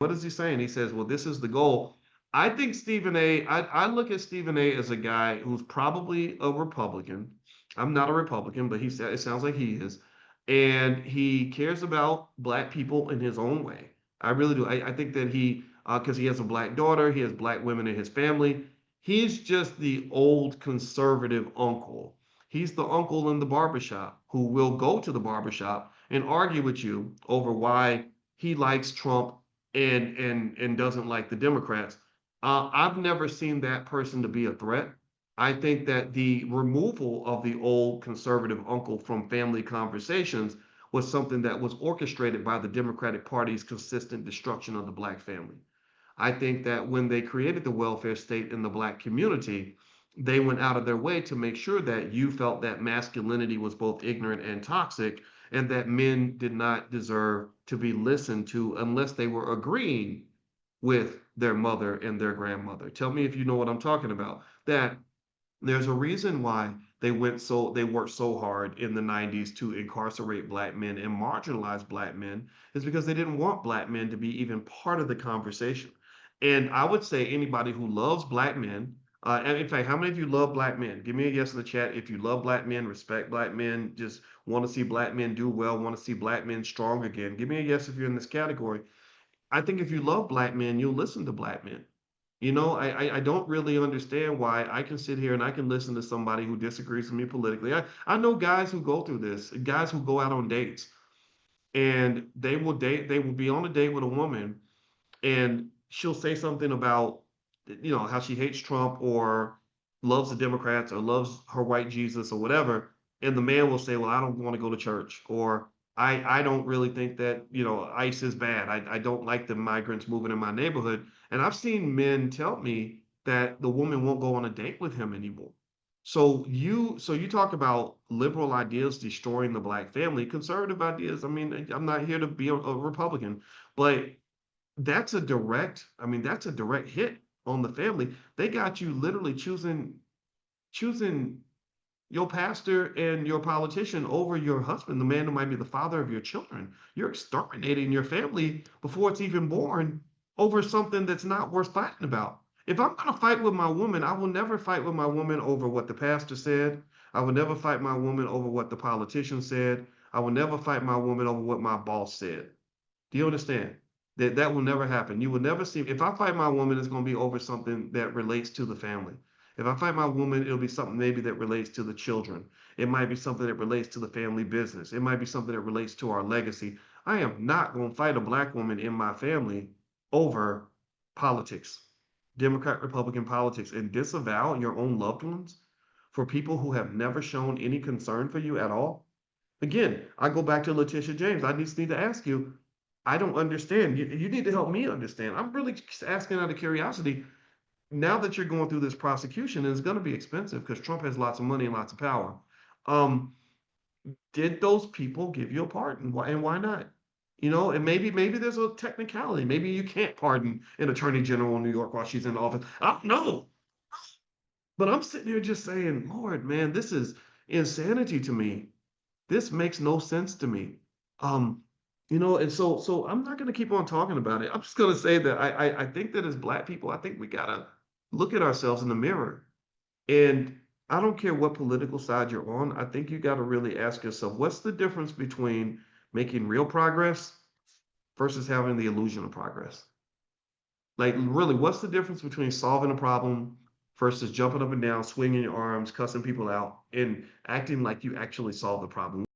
what is he saying? He says, well, this is the goal. I think I look at Stephen A as a guy who's probably a Republican. I'm not a Republican, but it sounds like he is. And he cares about black people in his own way. I really do. I think that because he has a black daughter, he has black women in his family. He's just the old conservative uncle. He's the uncle in the barbershop who will go to the barbershop and argue with you over why he likes Trump and doesn't like the Democrats. I've never seen that person to be a threat. I think that the removal of the old conservative uncle from family conversations was something that was orchestrated by the Democratic Party's consistent destruction of the black family. I think that when they created the welfare state in the black community, they went out of their way to make sure that you felt that masculinity was both ignorant and toxic, and that men did not deserve to be listened to unless they were agreeing with their mother and their grandmother. Tell me if you know what I'm talking about. That there's a reason why they worked so hard in the 90s to incarcerate black men and marginalize black men is because they didn't want black men to be even part of the conversation. And I would say anybody who loves black men, and in fact, how many of you love black men? Give me a yes in the chat if you love black men, respect black men, just want to see black men do well, want to see black men strong again. Give me a yes if you're in this category. I think if you love black men, you'll listen to black men. I don't really understand why I can sit here and I can listen to somebody who disagrees with me politically. I know guys who go through this, guys who go out on dates and they will be on a date with a woman and she'll say something about, how she hates Trump or loves the Democrats or loves her white Jesus or whatever. And the man will say, well, I don't want to go to church, or I don't really think that, ICE is bad. I don't like the migrants moving in my neighborhood. And I've seen men tell me that the woman won't go on a date with him anymore. So you talk about liberal ideas destroying the black family, conservative ideas. I mean, I'm not here to be a Republican, but that's a direct hit on the family. They got you literally choosing your pastor and your politician over your husband, the man who might be the father of your children. You're exterminating your family before it's even born over something that's not worth fighting about. If I'm going to fight with my woman, I will never fight with my woman over what the pastor said. I will never fight my woman over what the politician said. I will never fight my woman over what my boss said. Do you understand? That will never happen. You will never see. If I fight my woman, it's going to be over something that relates to the family. If I fight my woman, it'll be something maybe that relates to the children. It might be something that relates to the family business. It might be something that relates to our legacy. I am not going to fight a black woman in my family over politics, Democrat, Republican politics, and disavow your own loved ones for people who have never shown any concern for you at all. Again, I go back to Letitia James. I just need to ask you, I don't understand. You need to help me understand. I'm really just asking out of curiosity. Now that you're going through this prosecution, and it's going to be expensive because Trump has lots of money and lots of power. Um, did those people give you a pardon? Why not? And maybe there's a technicality. Maybe you can't pardon an attorney general in New York while she's in office. I don't know. But I'm sitting here just saying, Lord, man, this is insanity to me. This makes no sense to me. Um, and so I'm not gonna keep on talking about it. I'm just gonna say that I think that as black people, I think we gotta look at ourselves in the mirror. And I don't care what political side you're on, I think you gotta really ask yourself, what's the difference between making real progress versus having the illusion of progress? Like, really, what's the difference between solving a problem versus jumping up and down, swinging your arms, cussing people out, and acting like you actually solved the problem?